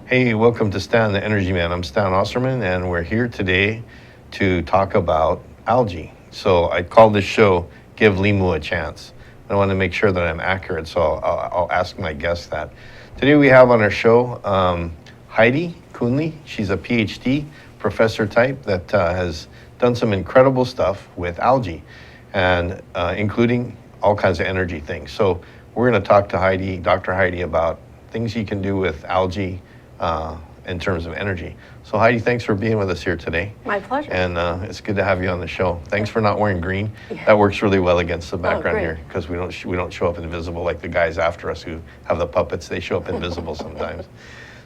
Hey, welcome to Stan, the Energy Man. I'm Stan Osserman, and we're here today to talk about algae. So I called this show "Give Limu a Chance." I want to make sure that I'm accurate, so I'll ask my guests that. Today we have on our show Heidi Kuehnle. She's a PhD professor type that has done some incredible stuff with algae, and including all kinds of energy things. So we're going to talk to Heidi, Dr. Heidi, about things you can do with algae in terms of energy. So Heidi, thanks for being with us here today. My pleasure. And it's good to have you on the show. Thanks for not wearing green. Yeah. That works really well against the background here because we don't show up invisible like the guys after us who have the puppets. They show up invisible sometimes.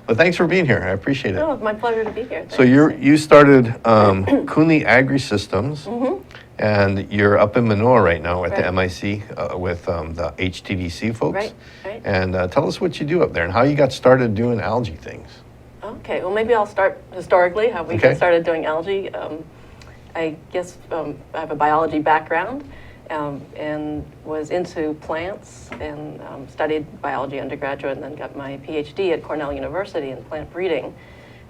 But thanks for being here. I appreciate it. Oh, my pleasure to be here. Thanks. So you started Kuehnle AgroSystems, and you're up in Manoa right now at the MIC with the HTDC folks. Right. And tell us what you do up there and how you got started doing algae things. Okay, well maybe I'll start historically, how we got started doing algae. I guess I have a biology background and was into plants and studied biology undergraduate and then got my PhD at Cornell University in plant breeding.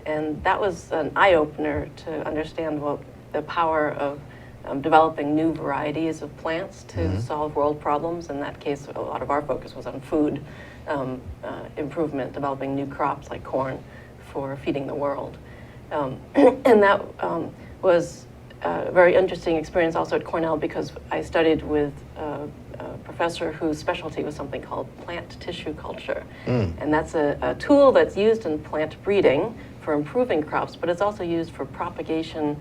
And that was an eye-opener to understand the power of developing new varieties of plants to solve world problems. In that case, a lot of our focus was on food improvement, developing new crops like corn for feeding the world. And that was a very interesting experience also at Cornell because I studied with a professor whose specialty was something called plant tissue culture. And that's a tool that's used in plant breeding for improving crops, but it's also used for propagation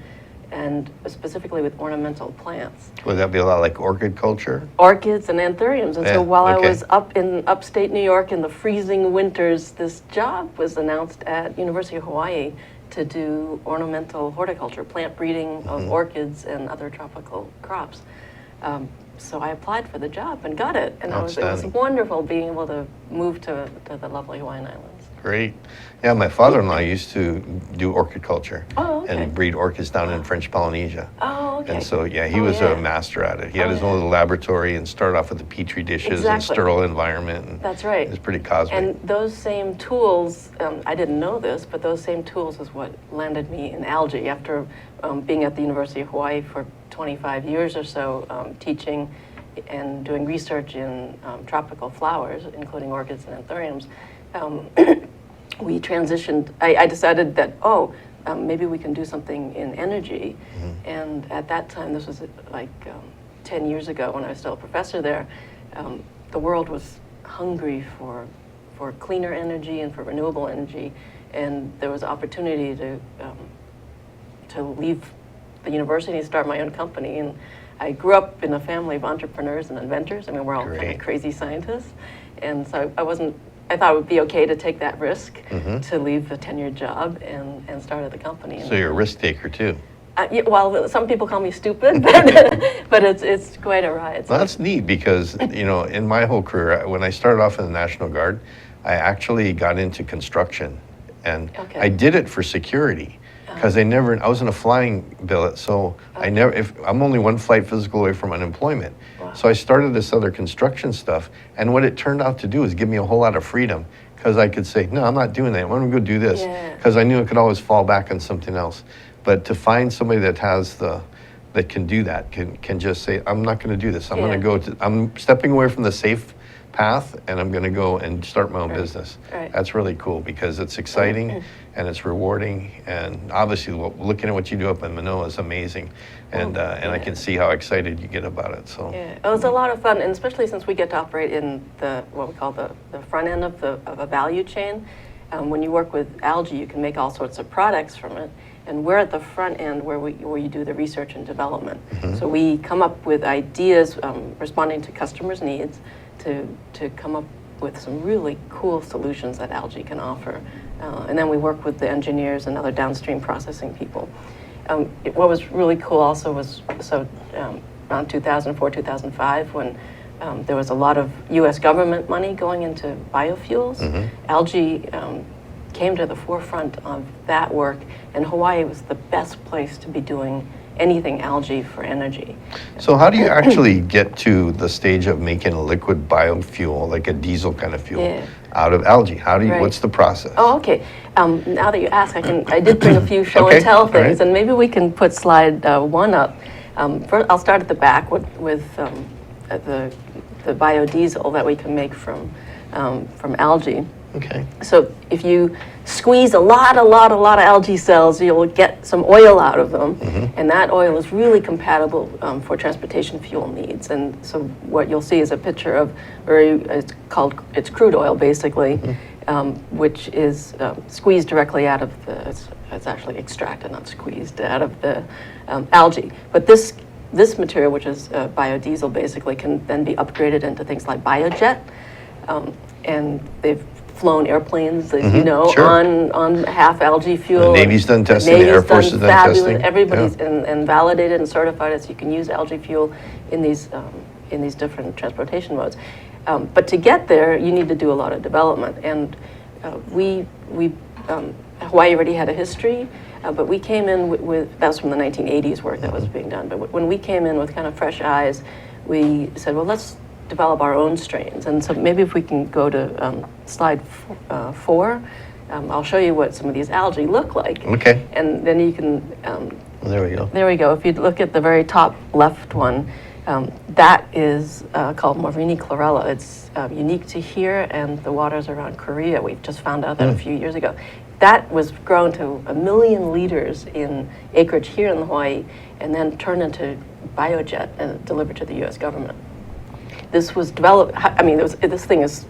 and specifically with ornamental plants. Would that be a lot like orchid culture? Orchids and anthuriums. And so while I was up in upstate New York in the freezing winters, this job was announced at University of Hawaii to do ornamental horticulture, plant breeding of orchids and other tropical crops. So I applied for the job and got it. And it was wonderful being able to move to the lovely Hawaiian Islands. Great. Yeah, my father-in-law used to do orchid culture and breed orchids down in French Polynesia. Oh, okay. And so, yeah, he was a master at it. He had his own little laboratory and started off with the petri dishes and sterile environment. And that's right. It was pretty cosmic. And those same tools, I didn't know this, but those same tools is what landed me in algae after being at the University of Hawaii for 25 years or so, teaching and doing research in tropical flowers, including orchids and anthuriums. We transitioned, I decided that, maybe we can do something in energy. And at that time, this was like 10 years ago when I was still a professor there, the world was hungry for cleaner energy and for renewable energy. And there was opportunity to leave the university and start my own company. And I grew up in a family of entrepreneurs and inventors. I mean, we're all kind of crazy scientists. And so I thought it would be okay to take that risk to leave a tenured job and start the company. So you're a risk taker too. Yeah, well, some people call me stupid, but it's quite a ride. Well, that's neat because, in my whole career, when I started off in the National Guard, I actually got into construction. And I did it for security because I was in a flying billet, so I'm only one flight physical away from unemployment. Wow. So I started this other construction stuff, and what it turned out to do is give me a whole lot of freedom because I could say, no, I'm not doing that. I'm going to go do this because I knew I could always fall back on something else. But to find somebody that can do that, can just say, I'm not going to do this. I'm stepping away from the safe path and I'm going to go and start my own business. That's really cool because it's exciting and it's rewarding, and obviously looking at what you do up in Manoa is amazing, and I can see how excited you get about it. So it was a lot of fun, and especially since we get to operate in what we call the front end of a value chain. When you work with algae, you can make all sorts of products from it. And we're at the front end where you do the research and development. So we come up with ideas responding to customers' needs to come up with some really cool solutions that algae can offer. And then we work with the engineers and other downstream processing people. What was really cool also was, around 2004, 2005, when there was a lot of U.S. government money going into biofuels, algae came to the forefront of that work, and Hawaii was the best place to be doing anything algae for energy. So how do you actually get to the stage of making a liquid biofuel, like a diesel kind of fuel, out of algae? How do you, what's the process? Oh, okay. Now that you ask, I did bring a few show Okay, and tell things, right. and maybe we can put slide 1 up. First, I'll start at the back with the biodiesel that we can make from algae. Okay. So if you squeeze a lot of algae cells, you'll get some oil out of them, and that oil is really compatible for transportation fuel needs. And so what you'll see is a picture of it's crude oil basically, which is squeezed directly out of it's actually extracted, not squeezed, out of the algae. But this material, which is biodiesel, basically can then be upgraded into things like biojet, and they've flown airplanes, as you know, on half algae fuel. The Navy's done testing, the Air Force has done testing. Everybody's and validated and certified as you can use algae fuel in these different transportation modes. But to get there, you need to do a lot of development, and Hawaii already had a history. But we came in with that was from the 1980s work that was being done. But when we came in with kind of fresh eyes, we said, well, let's develop our own strains. And so maybe if we can go to slide 4, I'll show you what some of these algae look like. Okay. And then you can. There we go. There we go. If you look at the very top left one, that is called Morini chlorella. It's unique to here and the waters around Korea. We've just found out that a few years ago. That was grown to 1 million liters in acreage here in Hawaii, and then turned into biojet and delivered to the U.S. government. This was developed. I mean, this thing is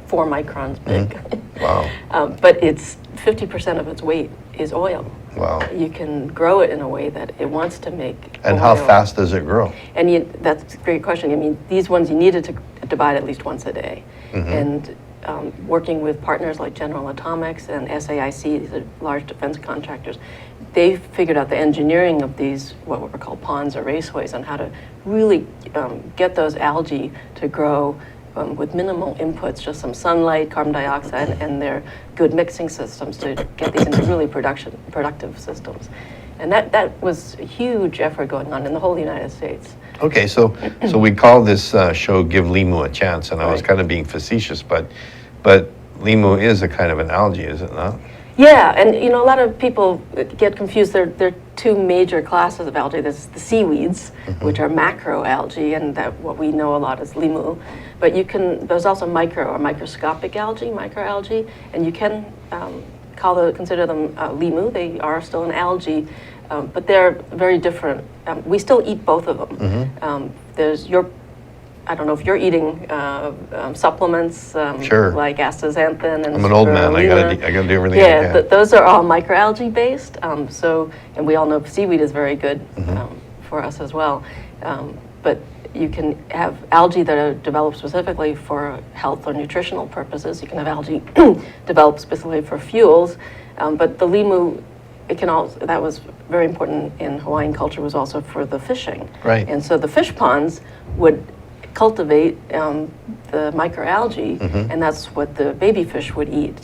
4 microns big. Wow. But it's 50% of its weight is oil. Wow. You can grow it in a way that it wants to make. And oil. how fast does it grow? And that's a great question. I mean, these ones you needed to divide at least once a day. And working with partners like General Atomics and SAIC, these are large defense contractors, they figured out the engineering of these, what were called ponds or raceways, on how to really get those algae to grow with minimal inputs, just some sunlight, carbon dioxide, and their good mixing systems to get these into really productive systems. And that was a huge effort going on in the whole United States. Okay, so we call this show "Give Limu a Chance," and I was kind of being facetious, but Limu is a kind of an algae, is it not? Yeah, and a lot of people get confused. There are 2 major classes of algae. There's the seaweeds, which are macroalgae, and that what we know a lot is Limu. But there's also micro or microscopic algae, microalgae, and you can consider them Limu. They are still an algae, but they're very different. We still eat both of them. I don't know if you're eating supplements like astaxanthin and I'm an old man. I gotta do everything I can. Those are all microalgae based. And we all know seaweed is very good for us as well. But you can have algae that are developed specifically for health or nutritional purposes. You can have algae developed specifically for fuels. But the Limu, that was very important in Hawaiian culture, was also for the fishing. Right. And so the fish ponds would cultivate the microalgae, and that's what the baby fish would eat,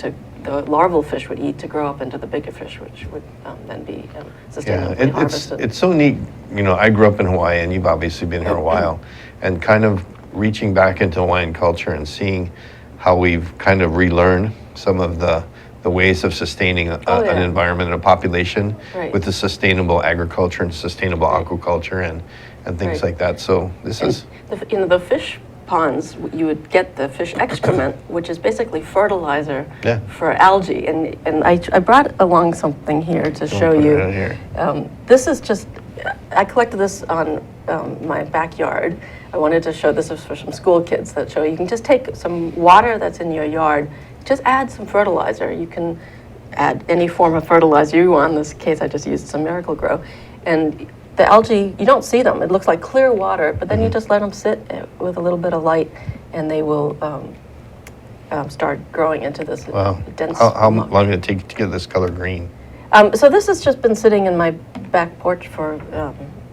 the larval fish would eat to grow up into the bigger fish, which would then be sustainably harvested. It's so neat. I grew up in Hawaii, and you've obviously been here a while, and kind of reaching back into Hawaiian culture and seeing how we've kind of relearned some of the ways of sustaining an environment and a population with the sustainable agriculture and sustainable aquaculture and things like that. So this is... the fish ponds, you would get the fish excrement, which is basically fertilizer for algae. And I brought along something here to show you. This is just, I collected this on my backyard. I wanted to show this for some school kids that show you can just take some water that's in your yard, just add some fertilizer. You can add any form of fertilizer you want. In this case, I just used some Miracle Grow. And the algae, you don't see them. It looks like clear water, but then you just let them sit with a little bit of light, and they will start growing into this dense. How long did it take to get this color green? So this has just been sitting in my back porch for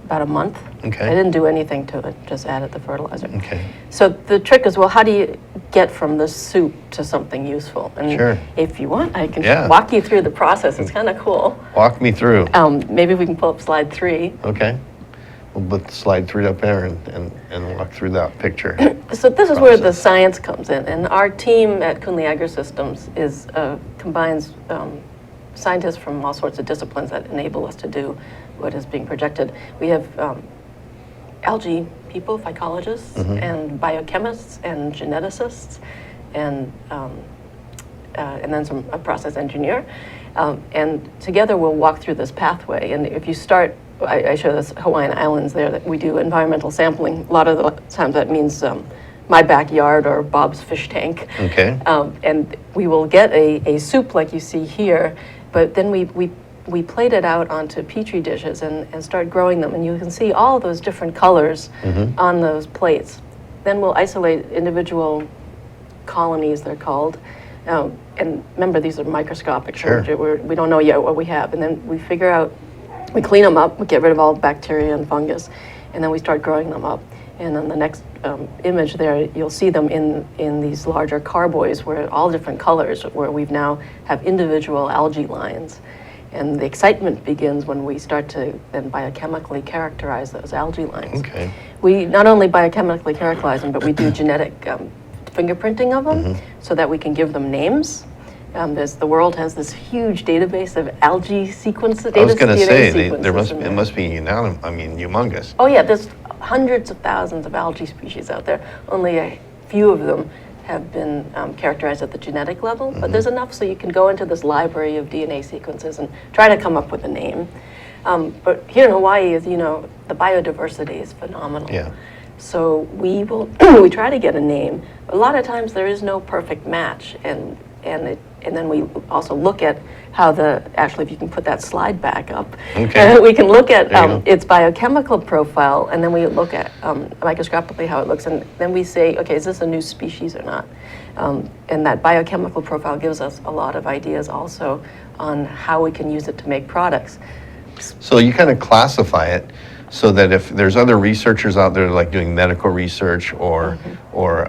about a month. Okay. I didn't do anything to it, just added the fertilizer. Okay. So the trick is, well, how do you get from the soup to something useful. And Sure. if you want, I can walk you through the process. It's kind of cool. Walk me through. Maybe we can pull up slide 3. Okay. We'll put slide 3 up there and walk through that picture. So this is where the science comes in. And our team at Kuehnle AgroSystems combines scientists from all sorts of disciplines that enable us to do what is being projected. We have algae people, phycologists, and biochemists, and geneticists, and then a process engineer. And together we'll walk through this pathway. And if you start, I show this Hawaiian Islands there, that we do environmental sampling. A lot of the times that means my backyard or Bob's fish tank. Okay. And we will get a soup like you see here, but then we plate it out onto Petri dishes and start growing them. And you can see all those different colors on those plates. Then we'll isolate individual colonies, they're called. And remember, these are microscopic. Sure. We don't know yet what we have. And then we figure out, we clean them up, we get rid of all bacteria and fungus, and then we start growing them up. And on the next image there, you'll see them in these larger carboys, where all different colors, where we've now have individual algae lines. And the excitement begins when we start to then biochemically characterize those algae lines. Okay. We not only biochemically characterize them, but we do genetic fingerprinting of them so that we can give them names. The world has this huge database of algae sequences. I was going to say, it must be humongous. Oh yeah, there's hundreds of thousands of algae species out there. Only a few of them have been characterized at the genetic level, but there's enough so you can go into this library of DNA sequences and try to come up with a name. But here in Hawaii, as you know, the biodiversity is phenomenal. Yeah. So we try to get a name. A lot of times there is no perfect match, and then we also look at how actually, if you can put that slide back up, we can look at its biochemical profile, and then we look at microscopically how it looks, and then we say, okay, is this a new species or not? And that biochemical profile gives us a lot of ideas also on how we can use it to make products. So you kind of classify it so that if there's other researchers out there like doing medical research or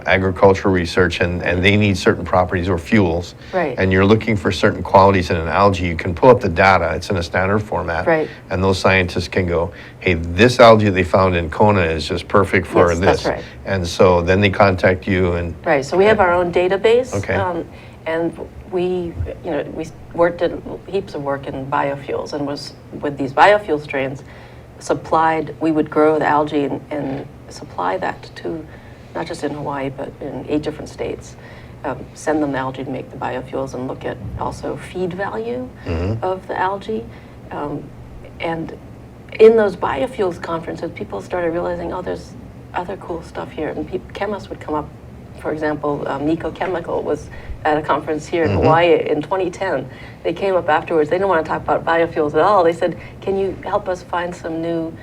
agricultural research and they need certain properties or fuels, right, and you're looking for certain qualities in an algae, you can pull up the data, it's in a standard format, right, and those scientists can go, hey, this algae they found in Kona is just perfect for this. That's right. And so then they contact you and... Right, so we have our own database. Okay. And we did heaps of work in biofuels, and was with these biofuel strains we would grow the algae and supply that to, not just in Hawaii, but in 8 different states. Send them the algae to make the biofuels, and look at also feed value of the algae. And in those biofuels conferences, people started realizing, oh, there's other cool stuff here. And chemists would come up. For example, Nico Chemical was at a conference here in Hawaii in 2010. They came up afterwards. They didn't want to talk about biofuels at all. They said, can you help us find some new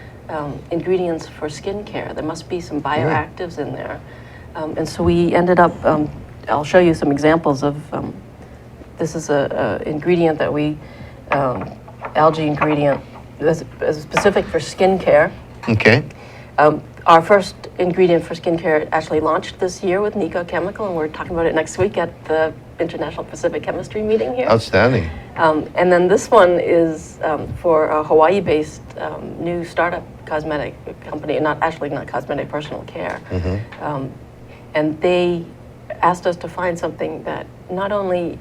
ingredients for skincare? There must be some bioactives in there. And so we ended up, I'll show you some examples of, this is a ingredient that algae ingredient, is specific for skincare. Okay. Our first ingredient for skincare actually launched this year with Nico Chemical, and we're talking about it next week at the International Pacific Chemistry meeting here. Outstanding. And then this one is for a Hawaii-based new startup cosmetic company, not cosmetic, personal care. And they asked us to find something that not only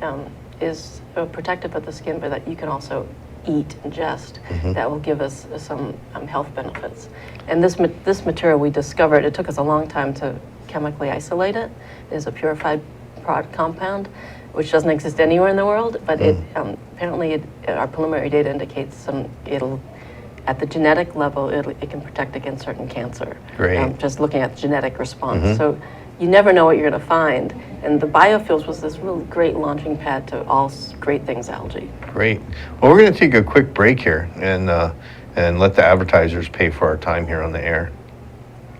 is protective of the skin, but that you can also eat, ingest, that will give us some health benefits. And this material we discovered, it took us a long time to chemically isolate it. It is a purified product compound, which doesn't exist anywhere in the world, but apparently our preliminary data indicates at the genetic level, it can protect against certain cancer. Great. Just looking at the genetic response. So you never know what you're going to find. And the biofuels was this really great launching pad to all great things algae. Great. Well, we're going to take a quick break here and let the advertisers pay for our time here on the air,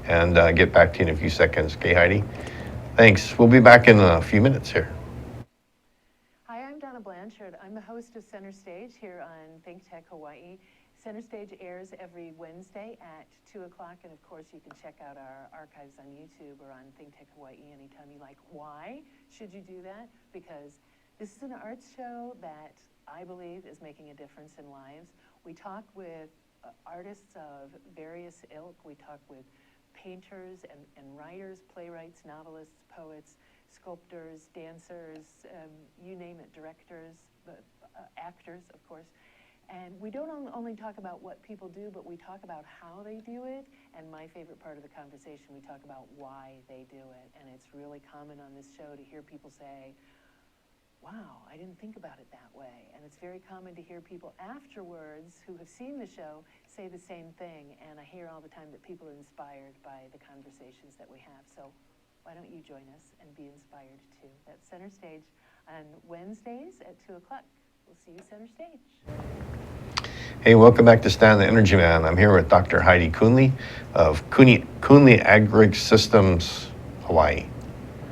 and get back to you in a few seconds. Okay, Heidi? Thanks. We'll be back in a few minutes here. Hi, I'm Donna Blanchard. I'm the host of Center Stage here on Think Tech Hawaii. Center Stage airs every Wednesday at 2 o'clock, and of course you can check out our archives on YouTube or on Think Tech Hawaii anytime you like. Why should you do that? Because this is an arts show that I believe is making a difference in lives. We talk with artists of various ilk. We talk with painters and writers, playwrights, novelists, poets, sculptors, dancers, you name it, directors, actors, of course. And we don't only talk about what people do, but we talk about how they do it. And my favorite part of the conversation, we talk about why they do it. And it's really common on this show to hear people say, wow, I didn't think about it that way. And it's very common to hear people afterwards who have seen the show say the same thing. And I hear all the time that people are inspired by the conversations that we have. So why don't you join us and be inspired too? That's Center Stage on Wednesdays at 2 o'clock. We'll see you Center Stage. Hey, welcome back to Stan, the Energy Man. I'm here with Dr. Heidi Kuehnle of Kuehnle AgroSystems, Hawaii.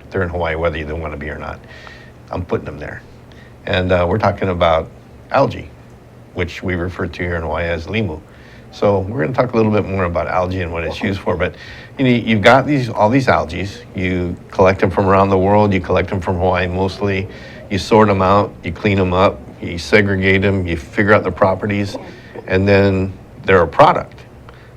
They're in Hawaii whether you want to be or not. I'm putting them there. And we're talking about algae, which we refer to here in Hawaii as Limu. So we're going to talk a little bit more about algae and what it's used for. But you know, you've got all these algae. You collect them from around the world. You collect them from Hawaii mostly. You sort them out. You clean them up. You segregate them. You figure out the properties, and then they're a product.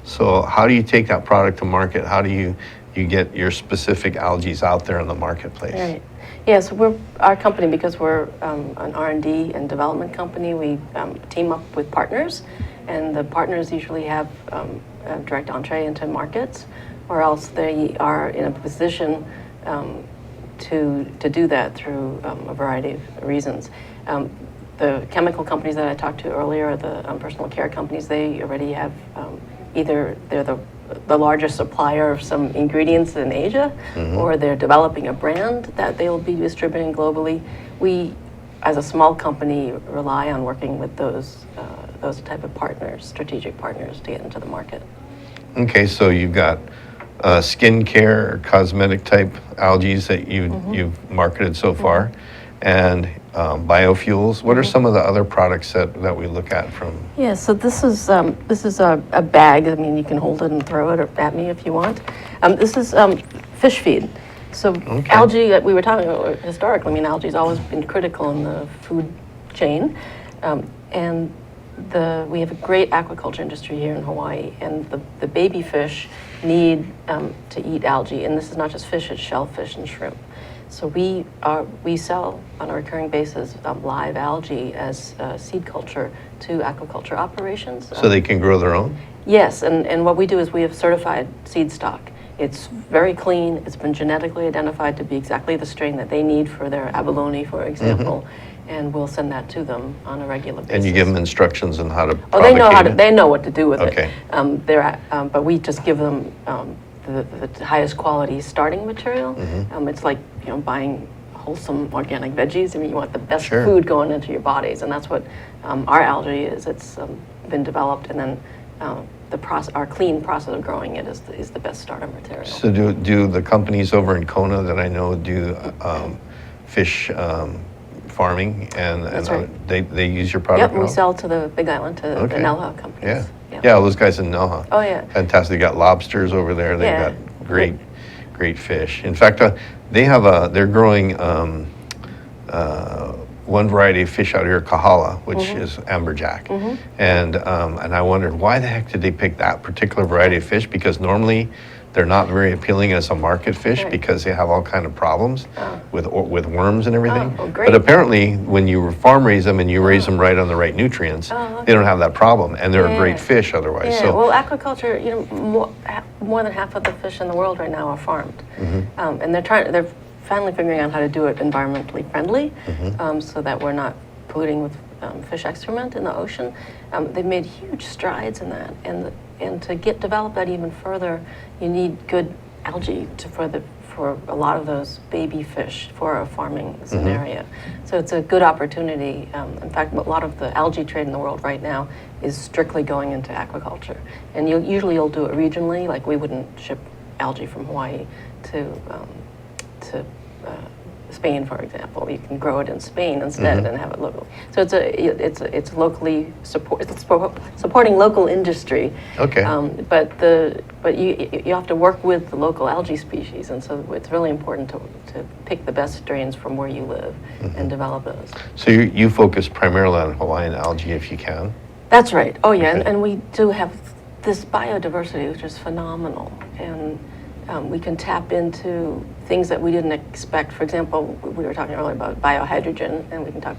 So how do you take that product to market? How do you get your specific algae out there in the marketplace? Right. Yeah, so our company, because we're an R&D and development company, we team up with partners, and the partners usually have a direct entree into markets, or else they are in a position to do that through a variety of reasons. The chemical companies that I talked to earlier, the personal care companies, they already have either they're the largest supplier of some ingredients in Asia, or they're developing a brand that they'll be distributing globally. We, as a small company, rely on working with those type of partners, strategic partners, to get into the market. Okay, so you've got skincare or cosmetic type algae that you've marketed so far, and biofuels. What are some of the other products that we look at from? Yeah, so this is a bag. I mean, you can hold it and throw it at me if you want. This is fish feed. So algae, we were talking about historically, I mean, algae's always been critical in the food chain. And we have a great aquaculture industry here in Hawaii, and the baby fish need to eat algae. And this is not just fish, it's shellfish and shrimp. So we sell on a recurring basis live algae as seed culture to aquaculture operations. So they can grow their own? Yes, and what we do is we have certified seed stock. It's very clean. It's been genetically identified to be exactly the strain that they need for their abalone, for example, and we'll send that to them on a regular basis. And you give them instructions on how to propagate they know what to do with it. But we just give them the highest quality starting material. It's like buying wholesome organic veggies. I mean, you want the best food going into your bodies, and that's what our algae is. It's been developed, and then our clean process of growing it is the best starter material. So do the companies over in Kona that I know do fish farming, and right. they use your product? Yep, we sell to the Big Island, to the Noha companies. Yeah, those guys in Noha. Oh yeah. Fantastic. They got lobsters over there. They've got great fish. In fact, they're growing one variety of fish out here, kahala, which is amberjack. And I wondered, why the heck did they pick that particular variety of fish? Because normally they're not very appealing as a market fish because they have all kind of problems with worms and everything. But apparently, when you farm raise them and you raise them right on the right nutrients, they don't have that problem, and they're a great fish otherwise. Yeah. So, well, aquaculture, more than half of the fish in the world right now are farmed, and they're finally figuring out how to do it environmentally friendly, so that we're not polluting with fish excrement in the ocean. They've made huge strides in that, and to develop that even further, you need good algae for a lot of those baby fish for a farming scenario. So it's a good opportunity. In fact, a lot of the algae trade in the world right now is strictly going into aquaculture, and you'll do it regionally. Like we wouldn't ship algae from Hawaii to Spain, for example. You can grow it in Spain instead and have it local. So it's locally supporting local industry. Okay. But you have to work with the local algae species, and so it's really important to pick the best strains from where you live and develop those. So you focus primarily on Hawaiian algae if you can? That's right. Oh yeah, Okay. and we do have this biodiversity, which is phenomenal, and we can tap into things that we didn't expect. For example, we were talking earlier about biohydrogen, and we can talk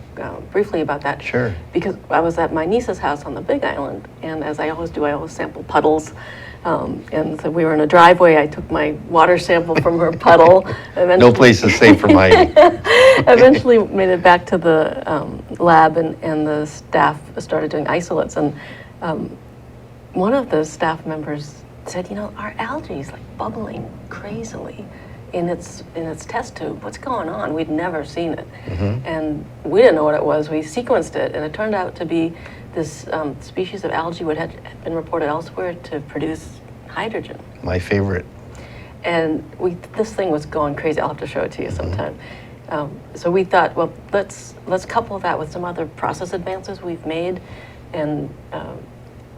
briefly about that. Sure. Because I was at my niece's house on the Big Island, and as I always do, I always sample puddles. And so we were in a driveway. I took my water sample from her puddle. No place is safe from hiding. Eventually made it back to the lab, and the staff started doing isolates. And one of the staff members said, our algae is like bubbling crazily in its test tube. What's going on? We'd never seen it. And we didn't know what it was. We sequenced it, and it turned out to be this species of algae which had been reported elsewhere to produce hydrogen. My favorite. And this thing was going crazy. I'll have to show it to you sometime. So we thought, well, let's couple that with some other process advances we've made, and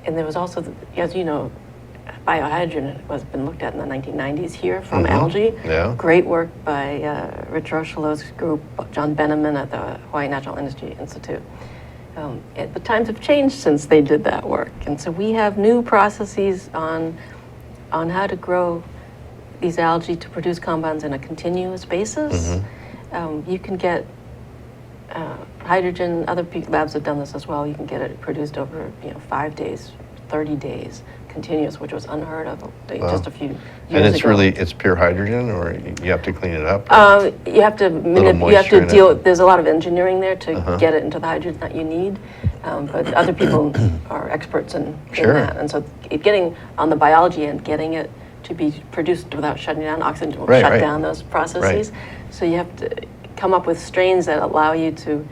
there was also, as you know, biohydrogen has been looked at in the 1990s here from algae. Yeah. Great work by Rich Rochelot's group, John Benneman at the Hawaii Natural Industry Institute. But times have changed since they did that work, and so we have new processes on how to grow these algae to produce compounds in a continuous basis. You can get hydrogen. Other labs have done this as well. You can get it produced over 5 days, 30 days, continuous, which was unheard of just a few years ago. And it's pure hydrogen, or you have to clean it up? You have to deal. There's a lot of engineering there to get it into the hydrogen that you need, but other people are experts in that. And so getting on the biology end, getting it to be produced without shutting down oxygen will shut down those processes. So you have to come up with strains that allow you to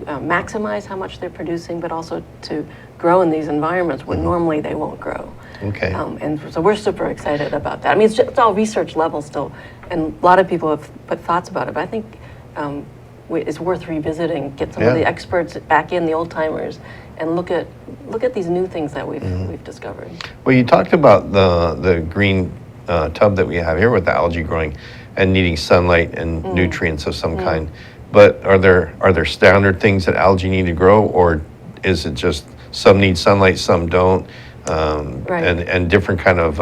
maximize how much they're producing, but also to grow in these environments where normally they won't grow. Okay. And so we're super excited about that. I mean, it's all research level still, and a lot of people have put thoughts about it, but I think it's worth revisiting, get some of the experts back in, the old timers, and look at these new things that we've discovered. Well, you talked about the green tub that we have here with the algae growing and needing sunlight and nutrients of some kind. But are there standard things that algae need to grow, or is it just some need sunlight, some don't, and different kind of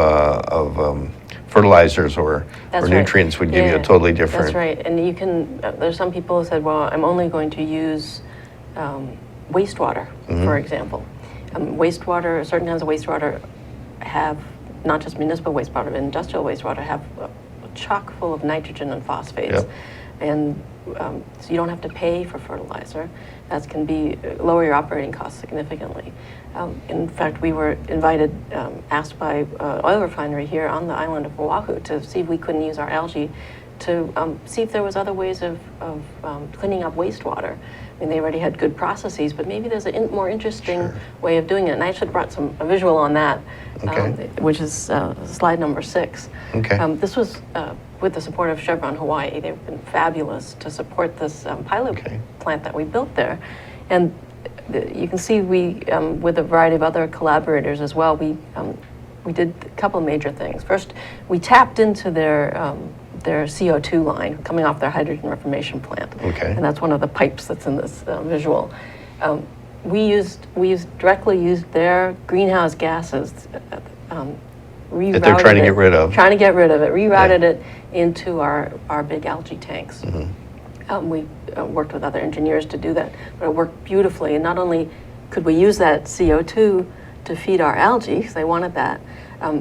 fertilizers or nutrients would give you a totally different. That's right, and you can. There's some people who said, "Well, I'm only going to use wastewater, for example." Wastewater, certain kinds of wastewater have not just municipal wastewater, but industrial wastewater have chock full of nitrogen and phosphates, and so you don't have to pay for fertilizer. That can lower your operating costs significantly. In fact, we were asked by an oil refinery here on the island of Oahu to see if we couldn't use our algae to see if there was other ways of cleaning up wastewater. I mean, they already had good processes, but maybe there's a more interesting way of doing it. And I should have brought a visual on that, which is slide number 6. Okay. This was with the support of Chevron Hawaii. They've been fabulous to support this pilot plant that we built there. And you can see we, with a variety of other collaborators as well, we did a couple of major things. First, we tapped into their CO2 line coming off their hydrogen reformation plant. Okay. And that's one of the pipes that's in this visual. We directly used their greenhouse gases, that they're trying to get rid of. Trying to get rid of it, rerouted it into our big algae tanks. We worked with other engineers to do that, but it worked beautifully. And not only could we use that CO2 to feed our algae, because they wanted that,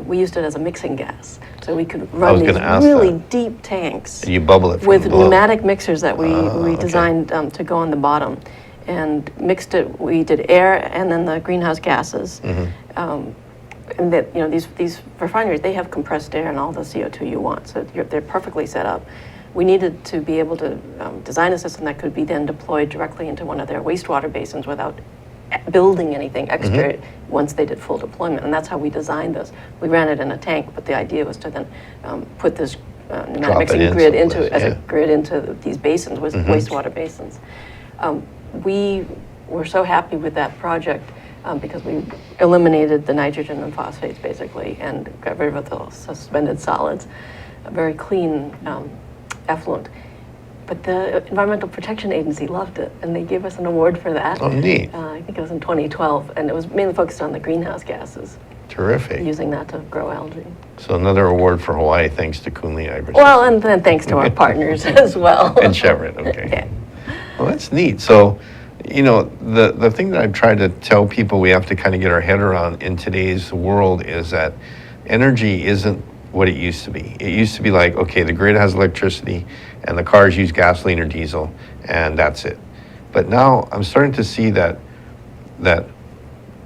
we used it as a mixing gas. So we could run these really deep tanks. And you bubble it from with below. Pneumatic mixers that we designed to go on the bottom, and mixed it. We did air and then the greenhouse gases. And that these refineries, they have compressed air and all the CO2 you want, so they're perfectly set up. We needed to be able to design a system that could be then deployed directly into one of their wastewater basins without building anything extra once they did full deployment, and that's how we designed this. We ran it in a tank, but the idea was to then put this not mixing in grid into someplace, as a grid into these basins, wastewater basins. We were so happy with that project because we eliminated the nitrogen and phosphates basically and got rid of the suspended solids, a very clean effluent. But the Environmental Protection Agency loved it, and they gave us an award for that. Oh, neat. I think it was in 2012, and it was mainly focused on the greenhouse gases. Terrific. Using that to grow algae. So another award for Hawaii, thanks to Kuehnle AgroSystems. Well, and then thanks to our partners as well. And Chevron, okay. Yeah. Well, that's neat. So, you know, the thing that I've tried to tell people we have to kind of get our head around in today's world is that energy isn't what it used to be. It used to be like, okay, the grid has electricity and the cars use gasoline or diesel, and that's it. But now I'm starting to see that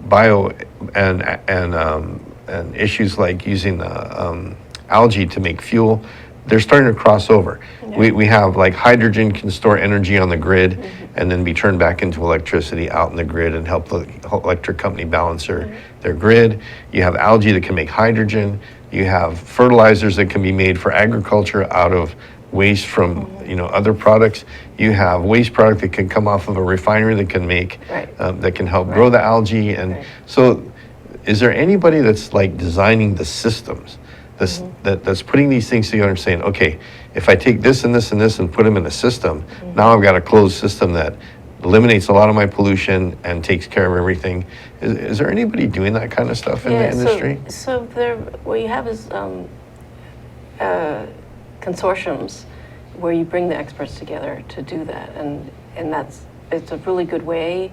bio and issues like using the algae to make fuel, they're starting to cross over. Yeah. We have like hydrogen can store energy on the grid and then be turned back into electricity out in the grid and help the electric company balance their grid. You have algae that can make hydrogen. You have fertilizers that can be made for agriculture out of waste from other products. You have waste product that can come off of a refinery that can make that can help grow the algae. And so is there anybody that's like designing the systems that's putting these things together and saying, okay, if I take this and this and this and put them in a system, now I've got a closed system that eliminates a lot of my pollution and takes care of everything. Is there anybody doing that kind of stuff in the industry? So there, what you have is consortiums where you bring the experts together to do that, and it's a really good way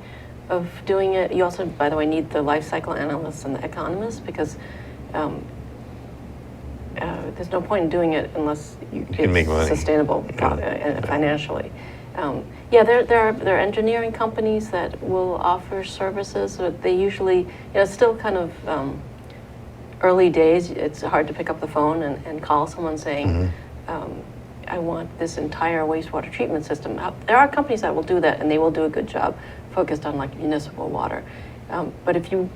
of doing it. You also, by the way, need the life cycle analysts and the economists because there's no point in doing it unless you can make money. Sustainable financially. There are engineering companies that will offer services. So they usually, it's still kind of early days. It's hard to pick up the phone and call someone saying, I want this entire wastewater treatment system. There are companies that will do that, and they will do a good job focused on like municipal water. But if you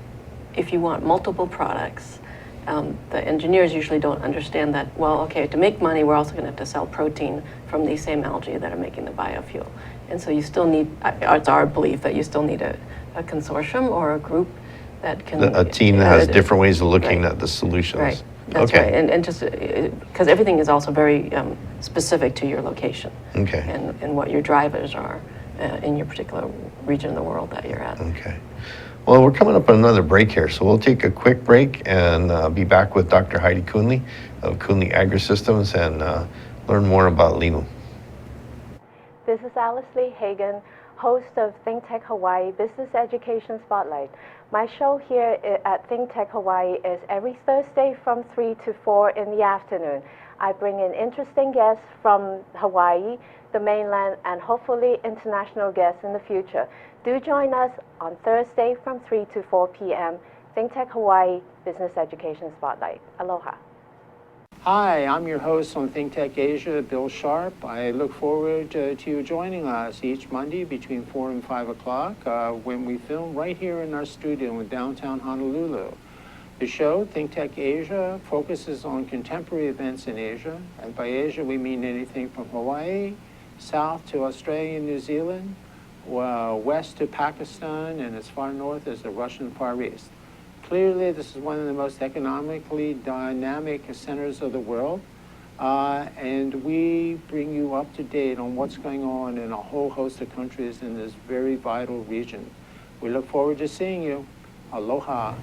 want multiple products, the engineers usually don't understand that, well, okay, to make money, we're also going to have to sell protein from these same algae that are making the biofuel. And so you still need, it's our belief that you still need a consortium or a group that can... A team that has different ways of looking at the solutions. Right, that's right. And just, because everything is also very specific to your location. Okay. And what your drivers are in your particular region of the world that you're at. Okay. Well, we're coming up on another break here, so we'll take a quick break and be back with Dr. Heidi Kuehnle of Kuehnle AgroSystems and learn more about Limu. This is Alice Lee Hagan, host of Think Tech Hawaii Business Education Spotlight. My show here at Think Tech Hawaii is every Thursday from 3 to 4 in the afternoon. I bring in interesting guests from Hawaii, the mainland, and hopefully international guests in the future. Do join us on Thursday from 3 to 4 p.m. Think Tech Hawaii Business Education Spotlight. Aloha. Hi, I'm your host on Think Tech Asia, Bill Sharp. I look forward to you joining us each Monday between 4 and 5 o'clock when we film right here in our studio in downtown Honolulu. The show, Think Tech Asia, focuses on contemporary events in Asia. And by Asia, we mean anything from Hawaii, south to Australia and New Zealand, west to Pakistan, and as far north as the Russian Far East. Clearly, this is one of the most economically dynamic centers of the world, and we bring you up to date on what's going on in a whole host of countries in this very vital region. We look forward to seeing you. Aloha.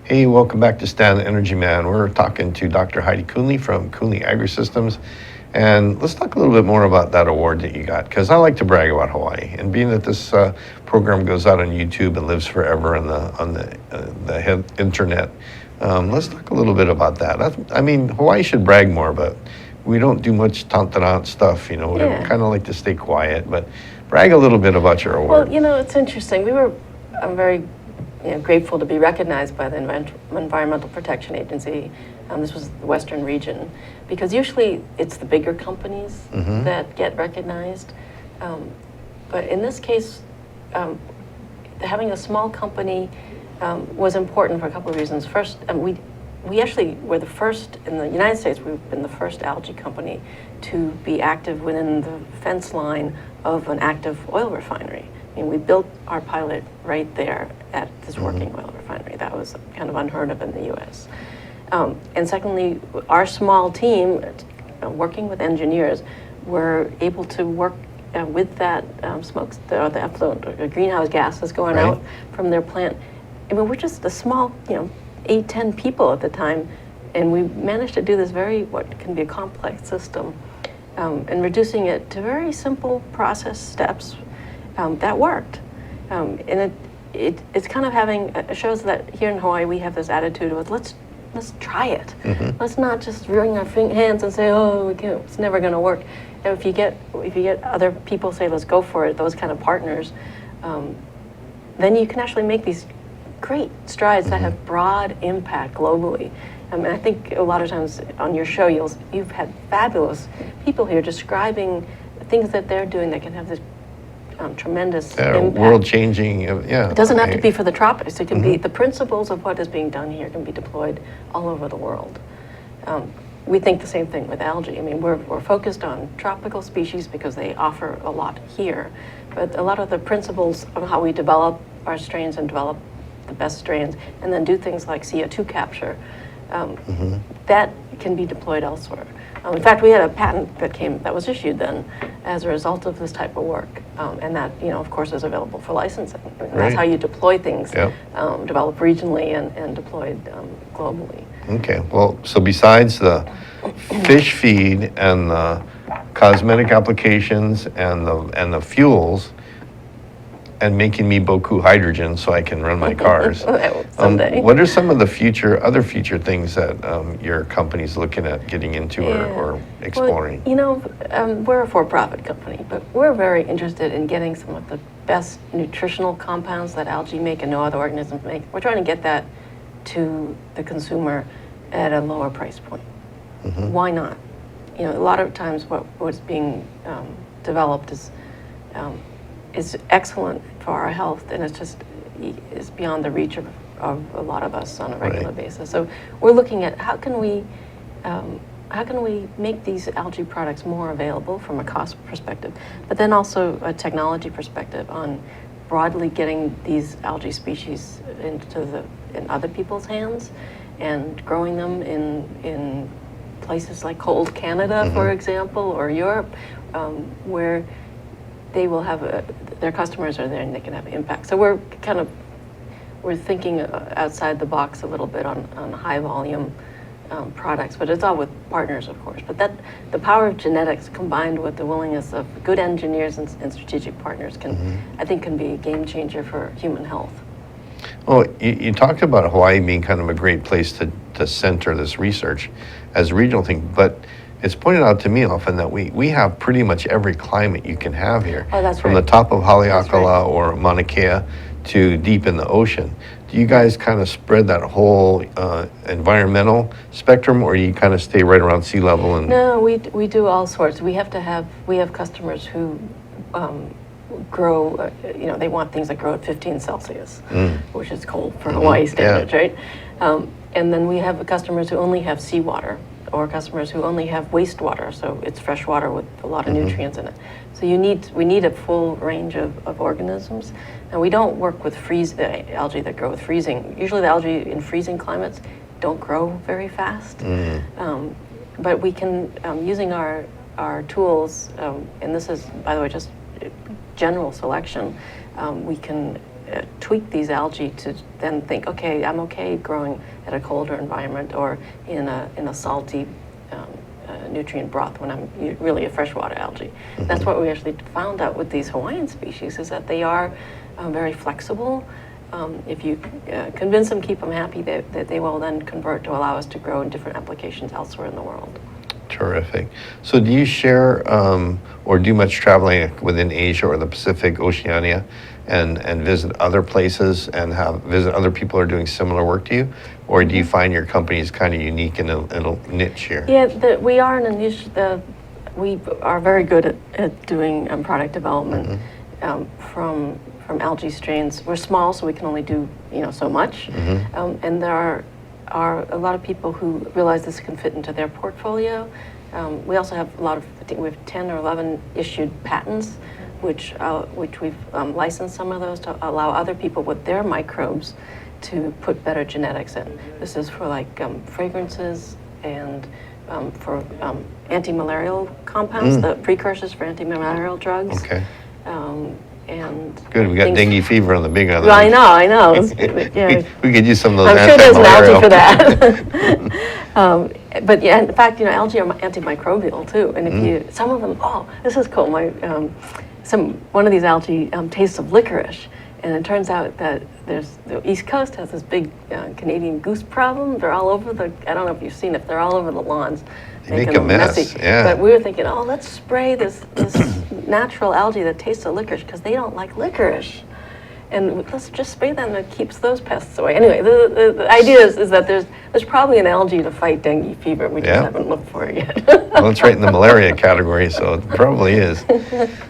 Hey, welcome back to Stan the Energy Man. We're talking to Dr. Heidi Kuehnle from Kuehnle AgroSystems. And let's talk a little bit more about that award that you got, because I like to brag about Hawaii. And being that this program goes out on YouTube and lives forever on the internet, let's talk a little bit about that. I mean, Hawaii should brag more, but we don't do much tantarant stuff, We kind of like to stay quiet, but brag a little bit about your award. Well, it's interesting. I'm very grateful to be recognized by the Environmental Protection Agency. This was the Western region, because usually it's the bigger companies that get recognized. But in this case, having a small company was important for a couple of reasons. First, we actually were the first, in the United States, we've been the first algae company to be active within the fence line of an active oil refinery. I mean, we built our pilot right there at this working oil refinery. That was kind of unheard of in the US. And secondly, our small team, working with engineers, were able to work with that smoke, the effluent, greenhouse gases going out from their plant. I mean, we're just a small, 8, 10 people at the time, and we managed to do this what can be a complex system, and reducing it to very simple process steps that worked. And it's kind of it shows that here in Hawaii we have this attitude of let's try it. Let's not just wring our hands and say, oh, we can't, it's never going to work. And if you get other people say let's go for it, those kind of partners, then you can actually make these great strides that have broad impact globally. And I think a lot of times on your show you've had fabulous people here describing things that they're doing that can have this tremendous impact. World-changing, yeah. It doesn't have to be for the tropics. It can be the principles of what is being done here can be deployed all over the world. We think the same thing with algae. I mean, we're focused on tropical species because they offer a lot here, but a lot of the principles of how we develop our strains and develop the best strains, and then do things like CO2 capture, that can be deployed elsewhere. In fact, we had a patent that was issued then as a result of this type of work, and that, of course, is available for licensing. And that's how you deploy things, developed regionally and deployed globally. Okay, well, so besides the fish feed and the cosmetic applications and the fuels, and making me Boku hydrogen so I can run my cars. Someday. What are some of the other future things that your company's looking at getting into or exploring? Well, we're a for-profit company, but we're very interested in getting some of the best nutritional compounds that algae make and no other organisms make. We're trying to get that to the consumer at a lower price point. Why not? A lot of times what's being developed is excellent for our health, and it's beyond the reach of a lot of us on a regular basis. So we're looking at how can we make these algae products more available from a cost perspective, but then also a technology perspective on broadly getting these algae species in other people's hands and growing them in places like cold Canada, for example, or Europe, where they will have their customers are there and they can have impact. So we're thinking outside the box a little bit on high volume products, but it's all with partners, of course. But the power of genetics combined with the willingness of good engineers and strategic partners I think can be a game changer for human health. Well, you talked about Hawaii being kind of a great place to center this research as a regional thing, but it's pointed out to me often that we have pretty much every climate you can have here. Oh, that's From right. the top of Haleakala or Mauna Kea to deep in the ocean. Do you guys kind of spread that whole environmental spectrum, or you kind of stay right around sea level? And No, we do all sorts. We have customers who grow, they want things that grow at 15 Celsius, which is cold for Hawaii standards, right? And then we have customers who only have seawater, or customers who only have wastewater, so it's fresh water with a lot of nutrients in it. So we need a full range of organisms. And we don't work with algae that grow with freezing. Usually the algae in freezing climates don't grow very fast. But we can, using our tools, and this is, by the way, just general selection, we can tweak these algae to then think, okay, I'm okay growing at a colder environment or in a salty nutrient broth when I'm really a freshwater algae. That's what we actually found out with these Hawaiian species, is that they are very flexible. If you convince them, keep them happy, that they will then convert to allow us to grow in different applications elsewhere in the world. Terrific. So do you share or do much traveling within Asia or the Pacific, Oceania, and visit other places and visit other people who are doing similar work to you? Or do you find your company is kind of unique in a niche here? Yeah, we are in a niche. We are very good at doing product development from algae strains. We're small, so we can only do so much. And there are are a lot of people who realize this can fit into their portfolio. We also have a lot of, I think we have 10 or 11 issued patents, which we've licensed some of those to allow other people with their microbes to put better genetics in. This is for like fragrances and for anti-malarial compounds, the precursors for anti-malarial drugs. Okay. And Good, we got dengue fever on the big one. well, I know. Yeah. We could use some of those I'm sure there's an algae for anti-malarial. that. But yeah, in fact, algae are antimicrobial too. And if some of them, this is cool. One of these algae tastes of licorice. And it turns out that the East Coast has this big Canadian goose problem. They're all over I don't know if you've seen it, they're all over the lawns. They make a mess, messy. yeah. But we were thinking, let's spray this natural algae that tastes of licorice because they don't like licorice. And let's just spray that and it keeps those pests away. Anyway, the idea is that there's probably an algae to fight dengue fever. We just haven't looked for it yet. Well, it's right in the malaria category, so it probably is.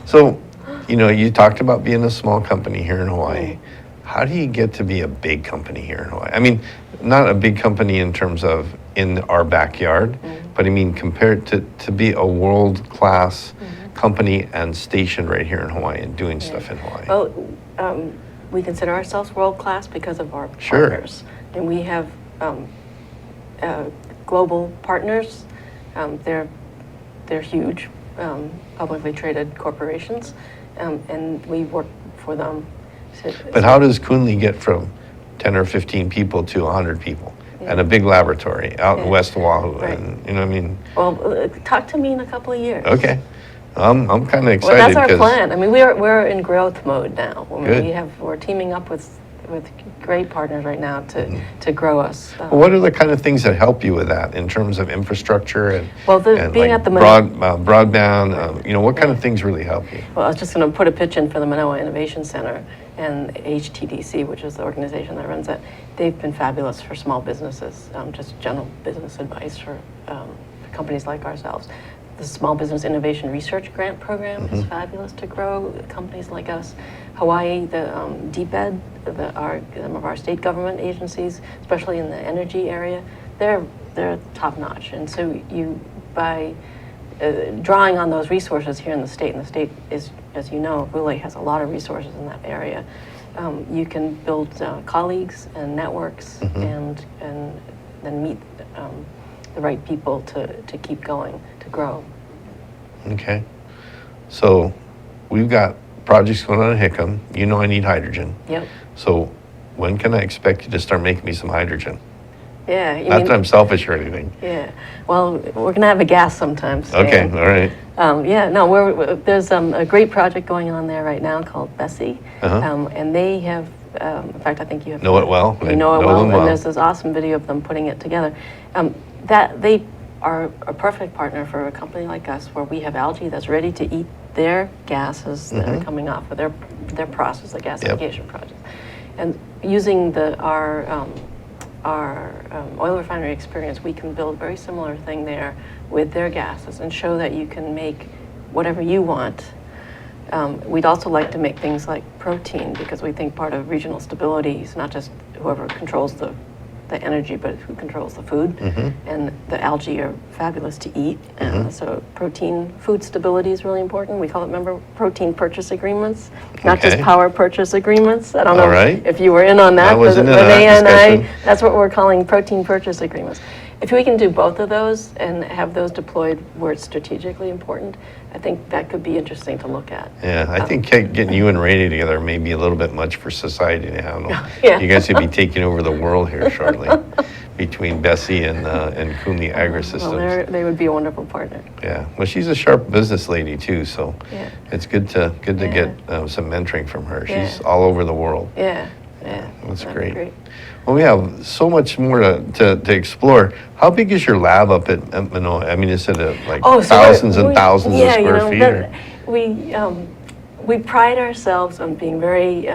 So, you talked about being a small company here in Hawaii. How do you get to be a big company here in Hawaii? I mean, not a big company in terms of in our backyard, but I mean compared to be a world-class company and stationed right here in Hawaii and doing stuff in Hawaii. Well, we consider ourselves world-class because of our partners. And we have global partners. They're huge, publicly traded corporations. And we work for them. But how does Kuehnle get from 10 or 15 people to 100 people and a big laboratory out in West Oahu? Right. And what I mean? Well, talk to me in a couple of years. Okay. I'm kind of excited. Well, that's our plan. I mean, we're in growth mode now. Good. We're teaming up with great partners right now to grow us. What are the kind of things that help you with that in terms of infrastructure and being like at the broadband? What kind of things really help you? Well, I was just going to put a pitch in for the Manoa Innovation Center and HTDC, which is the organization that runs it. They've been fabulous for small businesses, just general business advice for companies like ourselves. The Small Business Innovation Research Grant Program is fabulous to grow companies like us. Hawaii, the DPED, some of our state government agencies, especially in the energy area, they're top notch. And so by drawing on those resources here in the state, and the state is, as you know, really has a lot of resources in that area, you can build colleagues and networks and then meet the right people to keep going, to grow. Okay. So we've got projects going on in Hickam. I need hydrogen. Yep. So when can I expect you to start making me some hydrogen? Yeah. Not that I'm selfish or anything. Yeah. Well, we're going to have a gas sometimes. Okay. All right. There's a great project going on there right now called Bessie. And they have, in fact, I think you have. Know it well. You know it well. And there's this awesome video of them putting it together. That they are a perfect partner for a company like us where we have algae that's ready to eat their gases that are coming off of their process, the gasification project. And using our oil refinery experience, we can build a very similar thing there with their gases and show that you can make whatever you want. We'd also like to make things like protein because we think part of regional stability is not just whoever controls the energy, but who controls the food. And the algae are fabulous to eat. So protein, food stability is really important. We call it, remember, protein purchase agreements, not just power purchase agreements. I don't know if you were in on that. I was in that Renee and discussion. that's what we're calling protein purchase agreements. If we can do both of those and have those deployed where it's strategically important, I think that could be interesting to look at. Yeah, I think getting you and Rainey together may be a little bit much for society to handle. Yeah. You guys could be taking over the world here shortly between Bessie and Kuehnle AgroSystems. Well, they would be a wonderful partner. Yeah, well, she's a sharp business lady too, so it's good to get some mentoring from her. She's all over the world. Yeah. That's great. Well, we have so much more to explore. How big is your lab up at Manoa? I mean, is it thousands and thousands of square feet? We pride ourselves on being very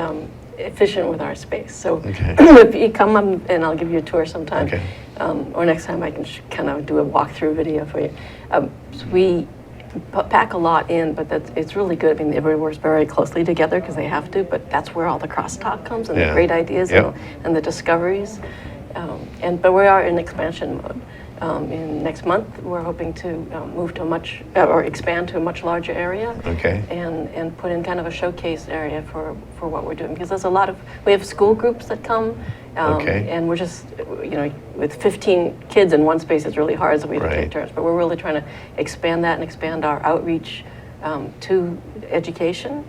efficient with our space. So if you come up and I'll give you a tour sometime, or next time I can kind of do a walkthrough video for you. So we pack a lot in, but it's really good. I mean, everybody works very closely together because they have to, but that's where all the crosstalk comes and the great ideas and the discoveries. But we are in expansion mode. In next month, we're hoping to move to or expand to a much larger area. Okay. And put in kind of a showcase area for what we're doing, because there's we have school groups that come. Okay. And we're just, with 15 kids in one space, it's really hard, so we have to Right. take turns. But we're really trying to expand that and expand our outreach to education.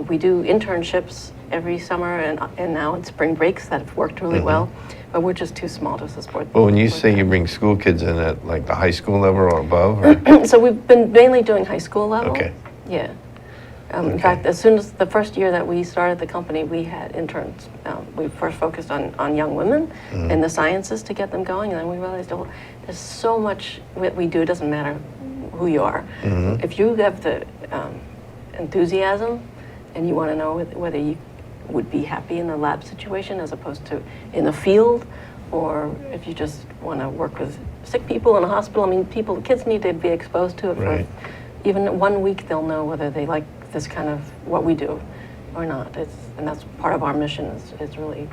We do internships every summer and now in spring breaks that have worked really well, but we're just too small to support. Well, when you say you bring school kids in at like the high school level or above, or? So we've been mainly doing high school level. Okay. Yeah. In fact, as soon as the first year that we started the company, we had interns. We first focused on young women in the sciences to get them going, and then we realized, oh, there's so much what we do. It doesn't matter who you are. If you have the enthusiasm and you want to know whether you would be happy in the lab situation as opposed to in the field, or if you just want to work with sick people in a hospital. I mean, kids need to be exposed to it Right. for even 1 week. They'll know whether they like this kind of what we do or not. And that's part of our mission is really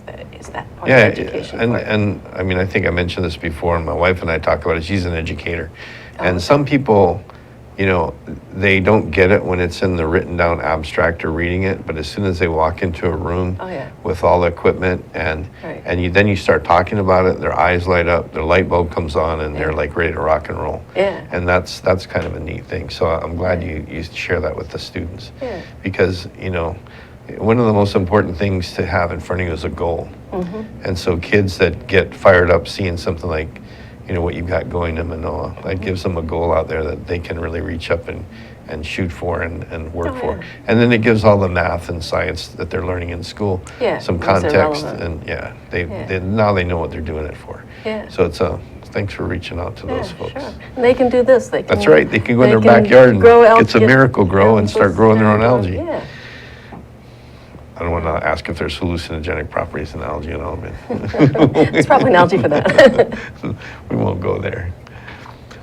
that part Yeah, of education. part. and I mean, I think I mentioned this before, and my wife and I talk about it. She's an educator. And some people, they don't get it when it's in the written down abstract or reading it, but as soon as they walk into a room Oh, yeah. with all the equipment and Right. then you start talking about it, their eyes light up, their light bulb comes on, and they're like ready to rock and roll. Yeah. And that's kind of a neat thing. So I'm glad you share that with the students. Yeah. Because, one of the most important things to have in front of you is a goal. And so kids that get fired up seeing something like, what you've got going to Manoa, that gives them a goal out there that they can really reach up and shoot for and work Oh, for. yeah. And then it gives all the math and science that they're learning in school some makes it context, relevant. and now they know what they're doing it for. Yeah. So thanks for reaching out to those folks. Sure. And they can do this. That's right. They can go in their backyard and get some miracle grow and start growing their own algae. Yeah. I don't want to ask if there's hallucinogenic properties in algae and all, but It's probably an algae for that. we won't go there.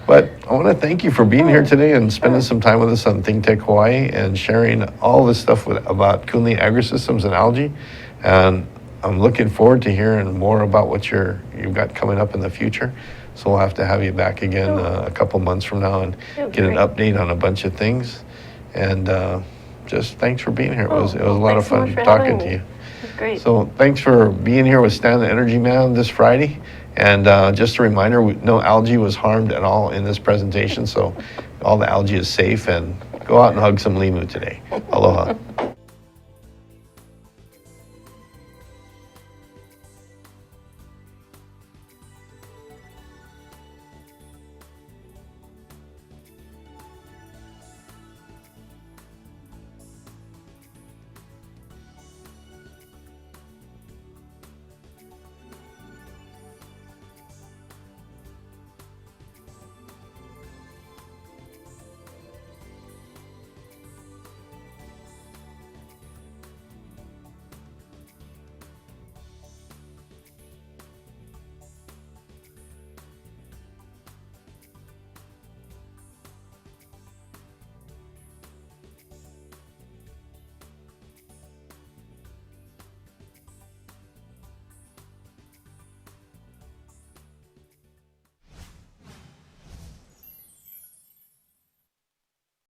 But I want to thank you for being here today and spending some time with us on Think Tech Hawaii and sharing all this stuff about Kuehnle AgroSystems and algae. And I'm looking forward to hearing more about what you've got coming up in the future. So we'll have to have you back again a couple months from now and get an update on a bunch of things. And just thanks for being here. It was a lot of fun talking to you. It's great. So thanks for being here with Stan, the Energy Man, this Friday. And just a reminder, no algae was harmed at all in this presentation. So all the algae is safe, and go out and hug some Limu today. Aloha.